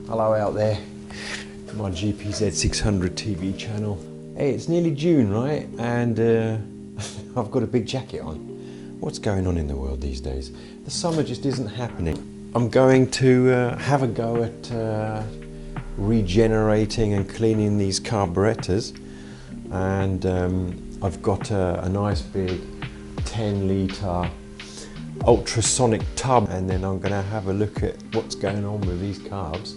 Hello out there, my GPZ600 TV channel. Hey, it's nearly June, right? And I've got a big jacket on. What's going on in the world these days? The summer just isn't happening. I'm going to have a go at regenerating and cleaning these carburetors. And I've got a nice big 10-litre ultrasonic tub, and then I'm going to have a look at what's going on with these carbs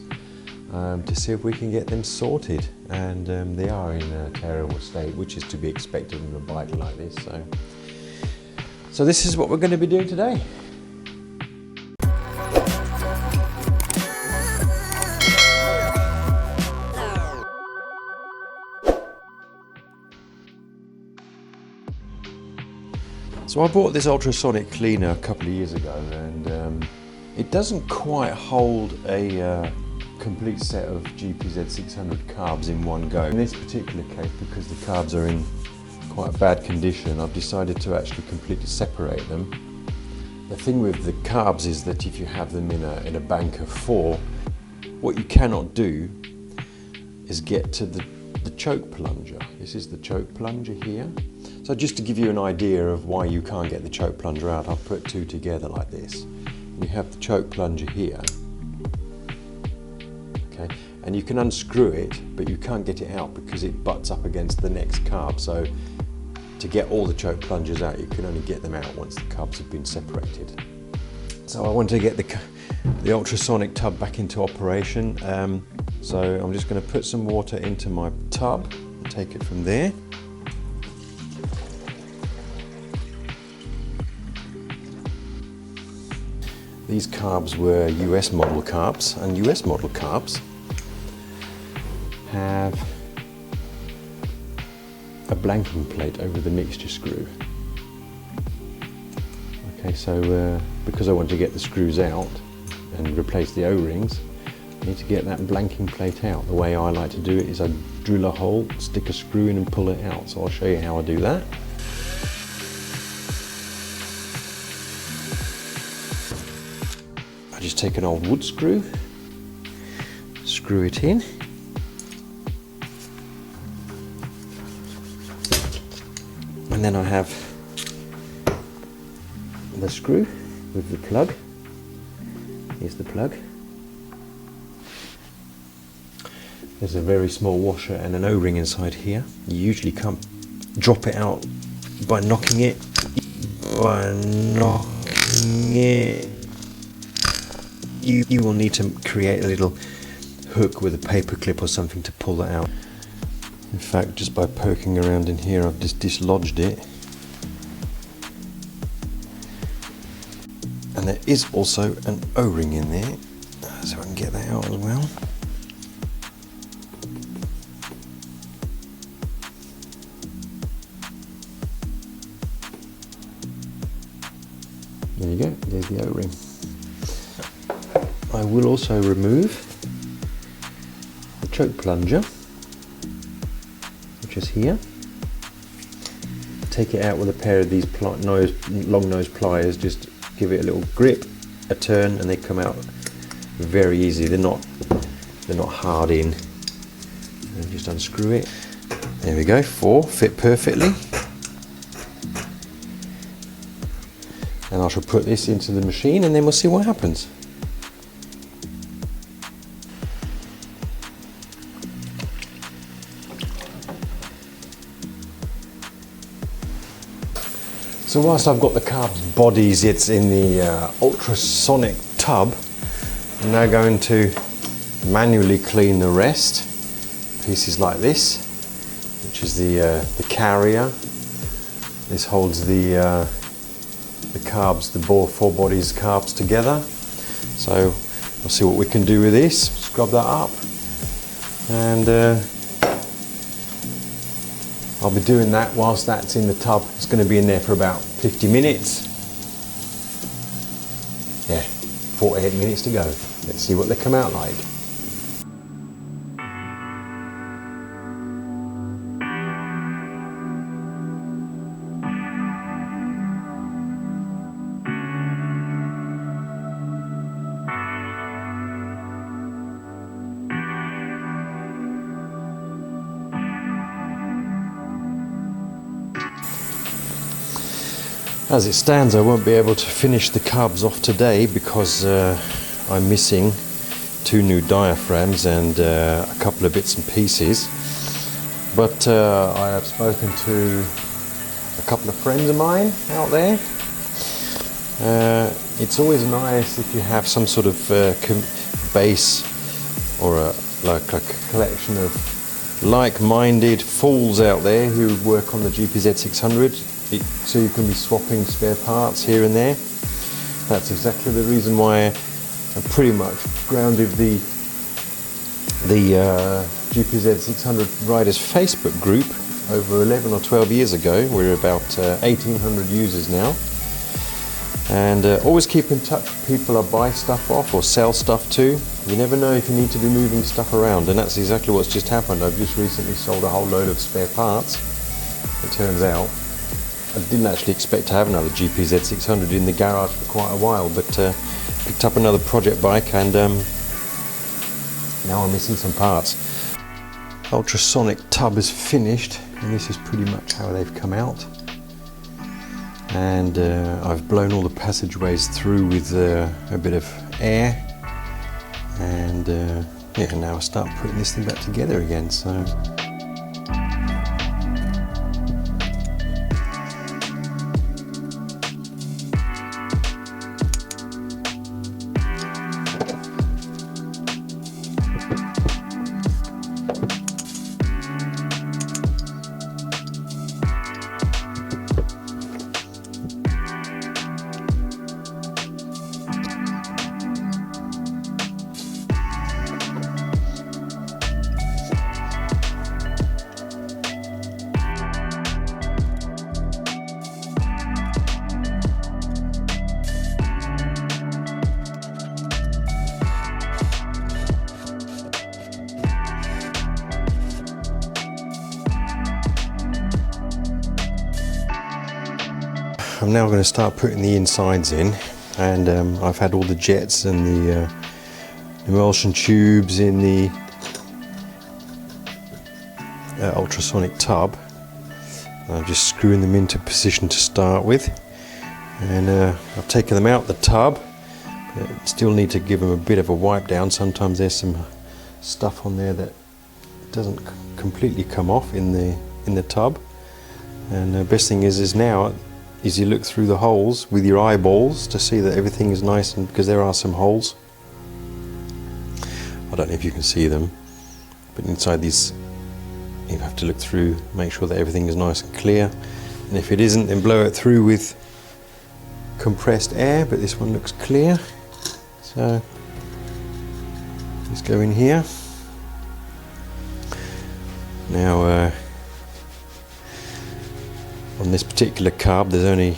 to see if we can get them sorted. And they are in a terrible state, which is to be expected on a bike like this. So this is what we're going to be doing today. So I bought this ultrasonic cleaner a couple of years ago, and it doesn't quite hold a complete set of GPZ600 carbs in one go. In this particular case, because the carbs are in quite bad condition, I've decided to actually completely separate them. The thing with the carbs is that if you have them in a bank of 4, what you cannot do is get to the choke plunger. This is the choke plunger here. So just to give you an idea of why you can't get the choke plunger out, I've put two together like this. You have the choke plunger here, okay, and you can unscrew it, but you can't get it out because it butts up against the next carb. So to get all the choke plungers out, you can only get them out once the carbs have been separated. So I want to get the ultrasonic tub back into operation. So I'm just going to put some water into my tub and take it from there. These carbs were US model carbs, and US model carbs have a blanking plate over the mixture screw. Okay, so because I want to get the screws out and replace the O-rings, I need to get that blanking plate out. The way I like to do it is I drill a hole, stick a screw in and pull it out. So I'll show you how I do that. I just take an old wood screw, screw it in, and then I have the screw with the plug. Here's the plug. There's a very small washer and an O-ring inside here. You usually can't drop it out by knocking it. You will need to create a little hook with a paper clip or something to pull that out. In fact, just by poking around in here, I've just dislodged it. And there is also an O-ring in there, so I can get that out as well. There you go, there's the O-ring. I will also remove the choke plunger, which is here. Take it out with a pair of these long nose pliers. Just give it a little grip, a turn, and they come out very easy. They're not hard in. And just unscrew it. There we go. 4 fit perfectly. And I shall put this into the machine, and then we'll see what happens. So whilst I've got the carbs bodies, it's in the ultrasonic tub, I'm now going to manually clean the rest. Pieces like this, which is the carrier. This holds the carbs, the 4 bodies carbs together. So we'll see what we can do with this. Scrub that up, and I'll be doing that whilst that's in the tub. It's going to be in there for about 50 minutes. Yeah, 48 minutes to go. Let's see what they come out like. As it stands, I won't be able to finish the carbs off today because I'm missing 2 new diaphragms and a couple of bits and pieces. But I have spoken to a couple of friends of mine out there. It's always nice if you have some sort of base or like a collection of like-minded fools out there who work on the GPZ600, so you can be swapping spare parts here and there. That's exactly the reason why I pretty much grounded the GPZ600 Riders Facebook group over 11 or 12 years ago. We're about 1,800 users now. And always keep in touch with people I buy stuff off or sell stuff to. You never know if you need to be moving stuff around, and that's exactly what's just happened. I've just recently sold a whole load of spare parts. It turns out I didn't actually expect to have another GPZ600 in the garage for quite a while, but picked up another project bike and now I'm missing some parts. Ultrasonic tub is finished, and this is pretty much how they've come out. And I've blown all the passageways through with a bit of air, and yeah, now I start putting this thing back together again. So I'm now going to start putting the insides in, and I've had all the jets and the emulsion tubes in the ultrasonic tub. I'm just screwing them into position to start with, and I've taken them out the tub, but still need to give them a bit of a wipe down. Sometimes there's some stuff on there that doesn't completely come off in the tub, and the best thing is now you look through the holes with your eyeballs to see that everything is nice, and because there are some holes. I don't know if you can see them, but inside these you have to look through, make sure that everything is nice and clear, and if it isn't, then blow it through with compressed air. But this one looks clear, so let's go in here now. On this particular carb, there's only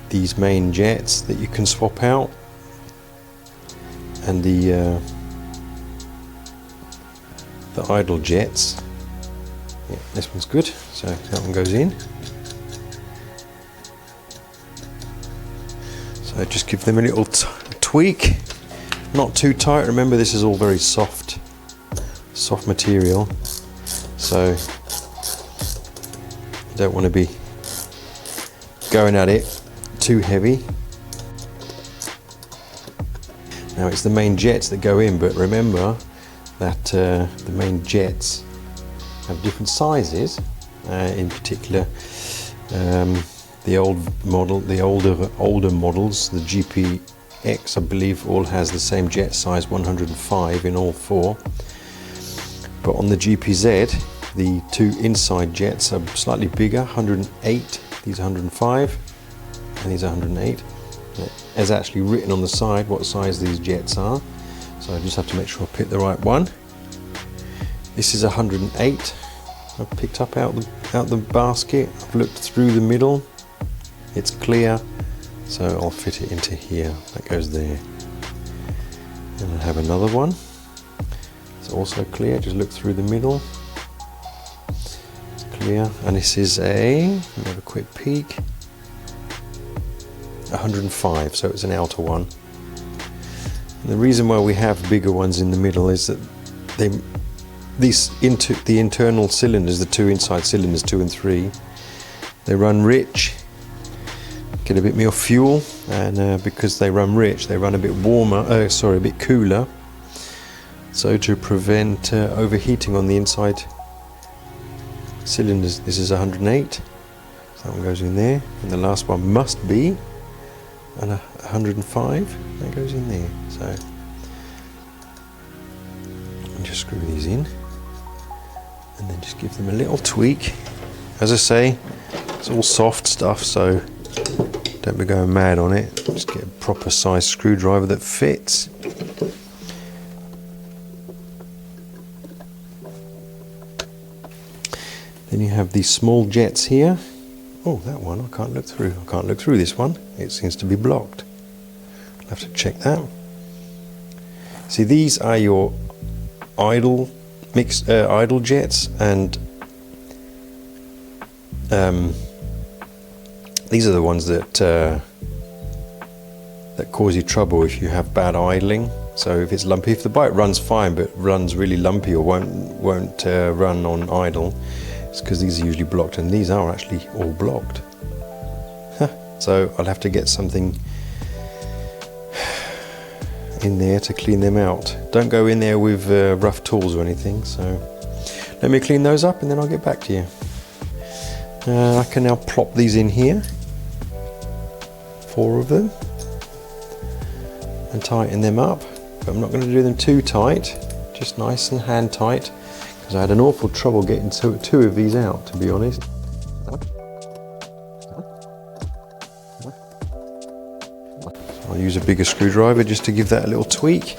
these main jets that you can swap out, and the idle jets. Yeah, this one's good, so that one goes in. So just give them a little tweak, not too tight. Remember, this is all very soft material, so you don't want to be going at it too heavy. Now it's the main jets that go in, but remember that the main jets have different sizes. In particular, the older models, the GPX, I believe, all has the same jet size, 105 in all 4. But on the GPZ, the 2 inside jets are slightly bigger, 108. These are 105 and these are 108. There's actually written on the side what size these jets are, so I just have to make sure I pick the right one. This is 108. I've picked up out the basket. I've looked through the middle. It's clear, so I'll fit it into here. That goes there. And I have another one. It's also clear. Just look through the middle. Clear, and this is let me have a quick peek, 105, so it's an outer one. And the reason why we have bigger ones in the middle is that the internal cylinders, the 2 inside cylinders, 2 and 3, they run rich, get a bit more fuel, and because they run rich, they run a bit warmer, a bit cooler, so to prevent overheating on the inside cylinders. This is 108, so that one goes in there, and the last one must be 105, that goes in there. So and just screw these in and then just give them a little tweak. As I say, it's all soft stuff, so don't be going mad on it. Just get a proper size screwdriver that fits. Then you have these small jets here. Oh, that one I can't look through. I can't look through this one. It seems to be blocked. I'll have to check that. See, these are your idle idle jets, and these are the ones that that cause you trouble if you have bad idling. So if it's lumpy, if the bike runs fine but runs really lumpy or won't run on idle, it's because these are usually blocked, and these are actually all blocked. So I'll have to get something in there to clean them out. Don't go in there with rough tools or anything. So let me clean those up and then I'll get back to you. I can now plop these in here, 4 of them, and tighten them up. But I'm not going to do them too tight, just nice and hand tight, because I had an awful trouble getting 2 of these out, to be honest. I'll use a bigger screwdriver just to give that a little tweak,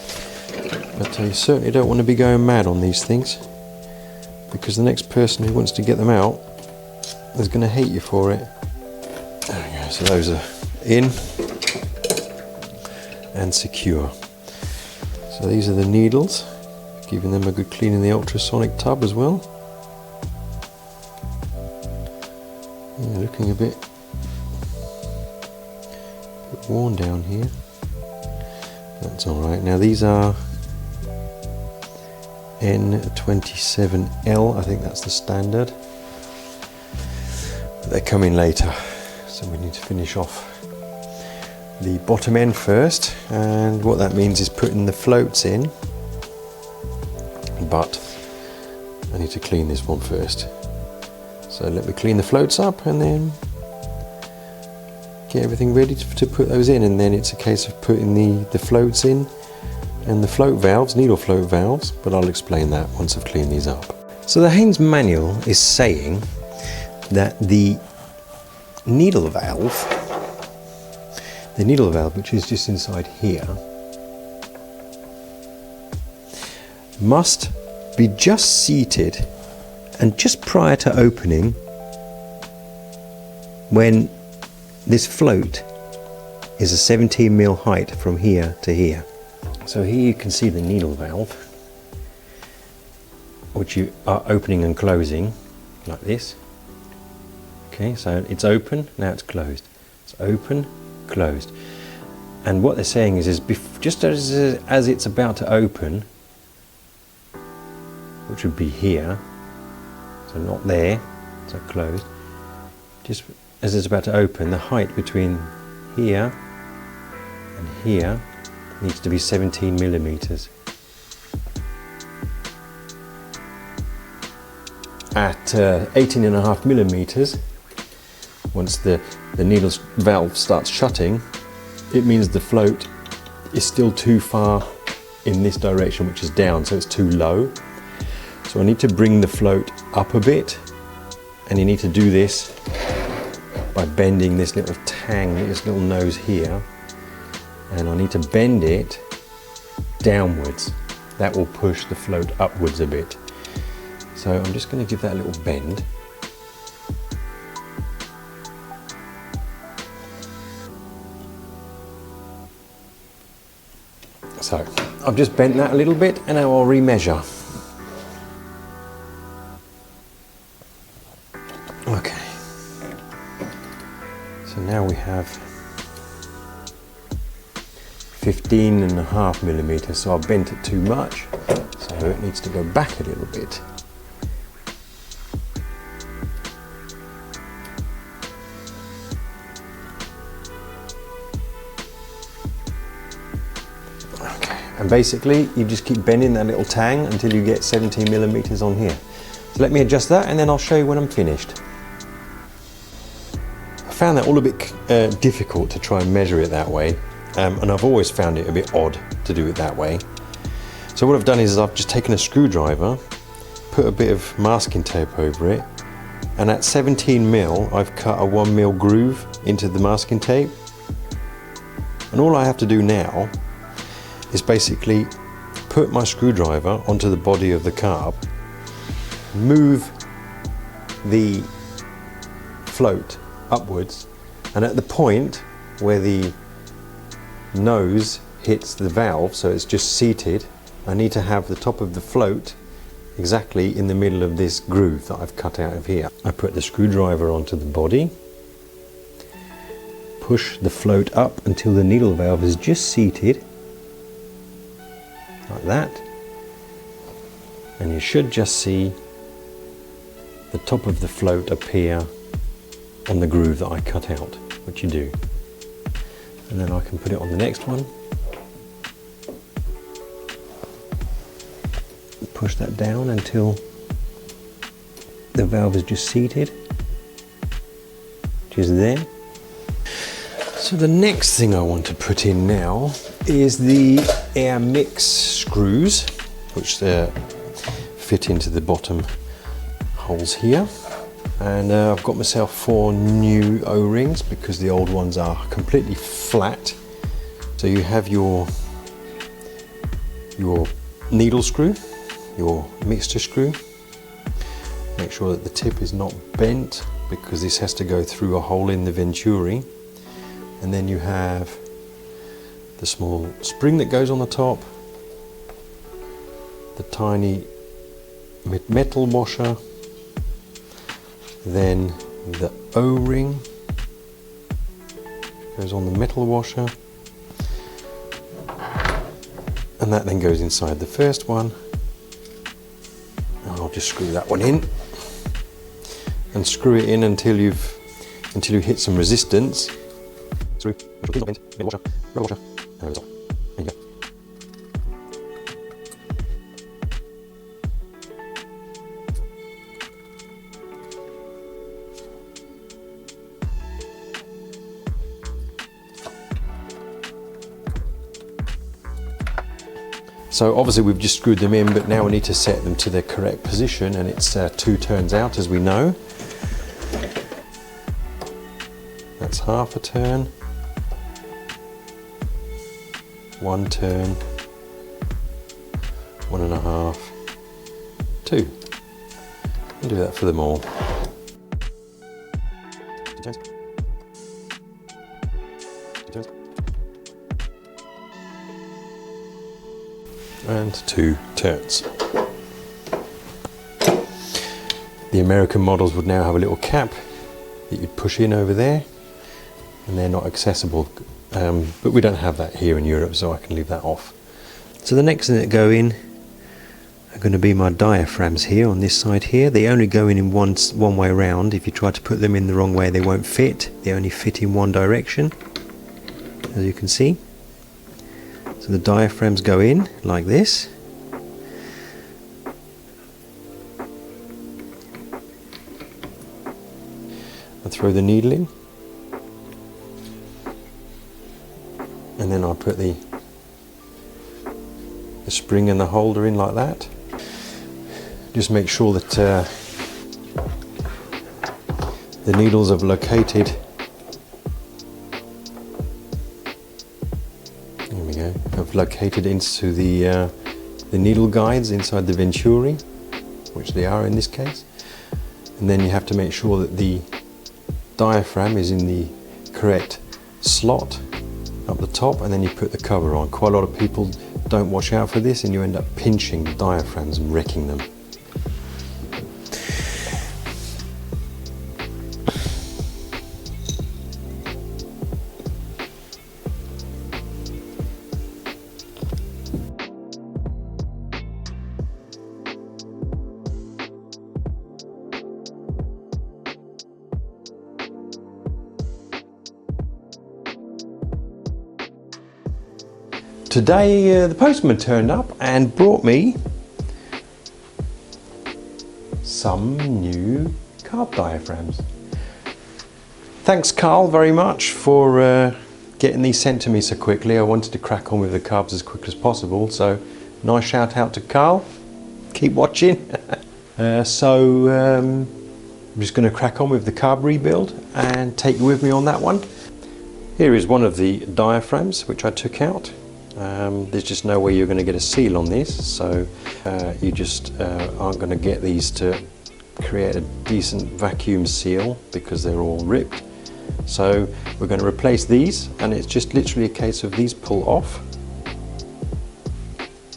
but you certainly don't want to be going mad on these things, because the next person who wants to get them out is going to hate you for it. There we go, so those are in and secure. So these are the needles, giving them a good clean in the ultrasonic tub as well. Yeah, looking a bit worn down here. That's alright. Now these are N27L, I think that's the standard. But they come in later, so we need to finish off the bottom end first, and what that means is putting the floats in, but I need to clean this one first. So let me clean the floats up and then get everything ready to put those in, and then it's a case of putting the floats in and the float valves, needle float valves, but I'll explain that once I've cleaned these up. So the Haynes manual is saying that the needle valve, which is just inside here, must be just seated and just prior to opening when this float is a 17mm height from here to here. So here you can see the needle valve, which you are opening and closing like this. Okay, so it's open, now it's closed. It's open, closed. And what they're saying is just as it's about to open, which would be here, so not there, so closed, just as it's about to open, the height between here and here needs to be 17mm. At 18.5mm, once the needle valve starts shutting, it means the float is still too far in this direction, which is down, so it's too low. So I need to bring the float up a bit, and you need to do this by bending this little tang, this little nose here, and I need to bend it downwards. That will push the float upwards a bit. So I'm just going to give that a little bend. So I've just bent that a little bit, and now I'll remeasure. Okay. So now we have 15.5mm, so I've bent it too much, so it needs to go back a little bit. And basically you just keep bending that little tang until you get 17 millimeters on here. So let me adjust that and then I'll show you when I'm finished. I found that all a bit difficult to try and measure it that way, and I've always found it a bit odd to do it that way. So what I've done is I've just taken a screwdriver, put a bit of masking tape over it, and at 17 mil I've cut a 1 mil groove into the masking tape. And all I have to do now is basically put my screwdriver onto the body of the carb, move the float upwards, and at the point where the nose hits the valve, so it's just seated, I need to have the top of the float exactly in the middle of this groove that I've cut out of here. I put the screwdriver onto the body, push the float up until the needle valve is just seated, like that, and you should just see the top of the float appear on the groove that I cut out, which you do. And then I can put it on the next one, push that down until the valve is just seated, which is there. So the next thing I want to put in now is the air mix screws, which fit into the bottom holes here. And I've got myself 4 new O-rings because the old ones are completely flat. So you have your needle screw, your mixture screw. Make sure that the tip is not bent because this has to go through a hole in the venturi. And then you have the small spring that goes on the top, the tiny metal washer, then the O-ring goes on the metal washer, and that then goes inside the first one. And I'll just screw that one in and screw it in until you hit some resistance. Through, metal washer, rubber washer, and there you go. So obviously we've just screwed them in, but now we need to set them to their correct position, and it's 2 turns out, as we know. That's half a turn, 1 turn, 1.5, 2. I'll do that for them all. 2 turns. 2 turns. And 2 turns. The American models would now have a little cap that you'd push in over there, and they're not accessible, but we don't have that here in Europe, so I can leave that off. So the next thing that go in are going to be my diaphragms here on this side here. They only go in one way round. If you try to put them in the wrong way, they won't fit. They only fit in one direction, as you can see. So the diaphragms go in like this. I throw the needle in, and then I put the spring and the holder in like that. Just make sure that the needles have located. There we go. Have located into the needle guides inside the venturi, which they are in this case. And then you have to make sure that the diaphragm is in the correct slot up the top, and then you put the cover on. Quite a lot of people don't watch out for this, and you end up pinching the diaphragms and wrecking them. Today the postman turned up and brought me some new carb diaphragms. Thanks Carl very much for getting these sent to me so quickly. I wanted to crack on with the carbs as quick as possible, so nice shout out to Carl. Keep watching. I'm just going to crack on with the carb rebuild and take you with me on that one. Here is one of the diaphragms which I took out. There's just no way you're going to get a seal on this, so you just aren't going to get these to create a decent vacuum seal because they're all ripped. So we're going to replace these, and it's just literally a case of these pull off.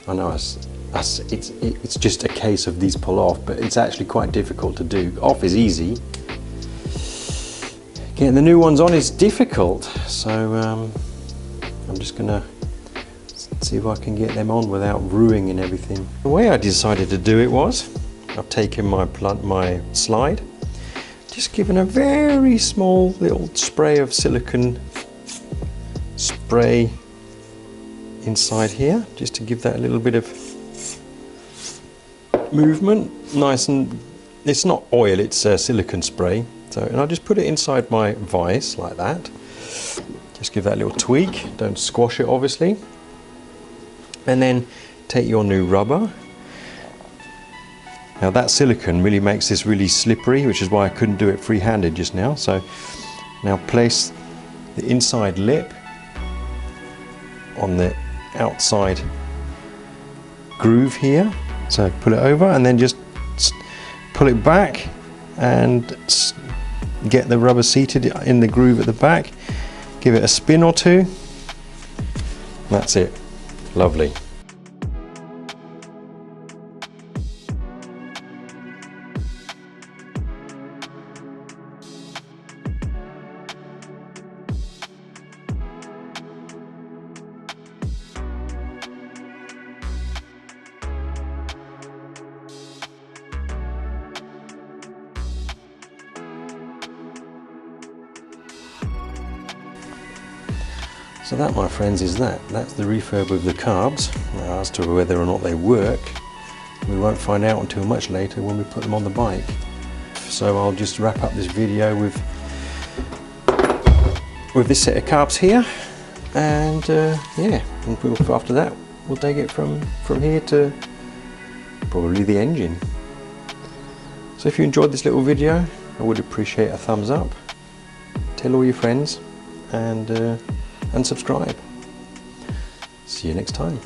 I know it's just a case of these pull off, but it's actually quite difficult to do. Off is easy. Getting the new ones on is difficult, so I'm just going to see if I can get them on without ruining everything. The way I decided to do it was, I've taken my slide, just given a very small little spray of silicone spray inside here, just to give that a little bit of movement. Nice, and it's not oil, it's silicone spray. So, and I just put it inside my vise like that. Just give that a little tweak, don't squash it obviously. And then take your new rubber. Now that silicone really makes this really slippery, which is why I couldn't do it free-handed just now. So now place the inside lip on the outside groove here. So pull it over and then just pull it back and get the rubber seated in the groove at the back. Give it a spin or two. That's it. Lovely. So that, my friends, is that's the refurb of the carbs. Now, as to whether or not they work, we won't find out until much later when we put them on the bike. So I'll just wrap up this video with this set of carbs here, and yeah, and after that we'll take it from here to probably the engine. So if you enjoyed this little video, I would appreciate a thumbs up. Tell all your friends, and subscribe. See you next time.